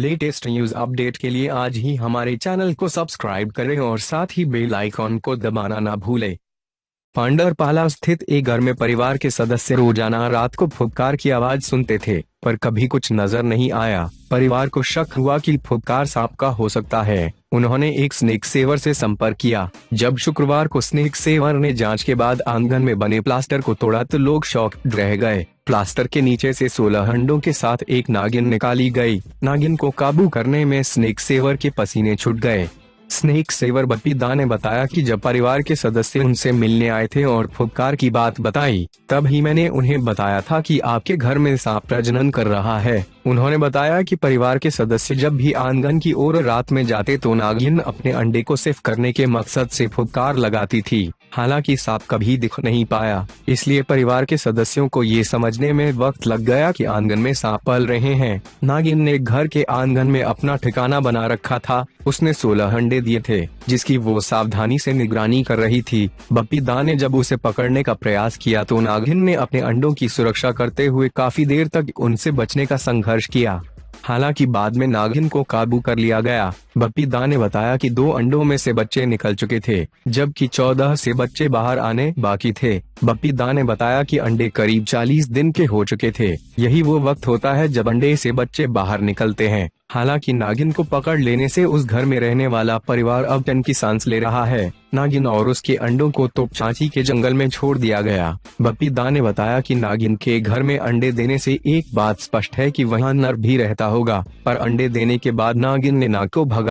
Latest news update के लिए आज ही हमारे चैनल को सब्सक्राइब करें और साथ ही बेल आइकॉन को दबाना ना भूलें। पांडरपाला स्थित एक घर में परिवार के सदस्य रोजाना रात को फुफकार की आवाज सुनते थे, पर कभी कुछ नजर नहीं आया। परिवार को शक हुआ कि फुफकार सांप का हो सकता है। उन्होंने एक स्नेक सेवर से संपर्क किया। जब शुक्रवार को स्नेक सेवर ने जांच के बाद आंगन में बने प्लास्टर को तोड़ा तो लोग शॉक्ड रह गए। प्लास्टर के नीचे से 16 अंडों के साथ एक नागिन निकाली गई। नागिन को काबू करने में स्नेक सेवर के पसीने छूट गए। स्नेक सेवर बप्पी दा ने बताया कि जब परिवार के सदस्य उनसे मिलने आए थे और फुफकार की बात बताई, तब ही मैंने उन्हें बताया था कि आपके घर में सांप प्रजनन कर रहा है। उन्होंने बताया कि परिवार के सदस्य जब भी आंगन की ओर रात में जाते तो नागिन अपने अंडे को सिर्फ करने के मकसद से फुफकार लगाती थी। हालांकि सांप कभी दिख नहीं पाया, इसलिए परिवार के सदस्यों को ये समझने में वक्त लग गया कि आंगन में सांप पल रहे हैं। नागिन ने घर के आंगन में अपना ठिकाना बना रखा था। उसने 16 अंडे दिए थे, जिसकी वो सावधानी से निगरानी कर रही थी। बप्पी दा ने जब उसे पकड़ने का प्रयास किया तो नागिन ने अपने अंडों की सुरक्षा करते हुए काफी देर तक उनसे बचने का संघर्ष किया। हालांकि बाद में नागिन को काबू कर लिया गया। बप्पी दा ने बताया कि 2 अंडों में से बच्चे निकल चुके थे, जबकि 14 से बच्चे बाहर आने बाकी थे। बप्पी दा ने बताया कि अंडे करीब 40 दिन के हो चुके थे। यही वो वक्त होता है जब अंडे से बच्चे बाहर निकलते हैं। हालांकि नागिन को पकड़ लेने से उस घर में रहने वाला परिवार अब चैन की सांस ले रहा है। नागिन और उसके अंडों को तोपचांची के जंगल में छोड़ दिया गया। बप्पी दा ने बताया कि नागिन के घर में अंडे देने से एक बात स्पष्ट है कि वहां नर भी रहता होगा, पर अंडे देने के बाद नागिन ने नाग को भगा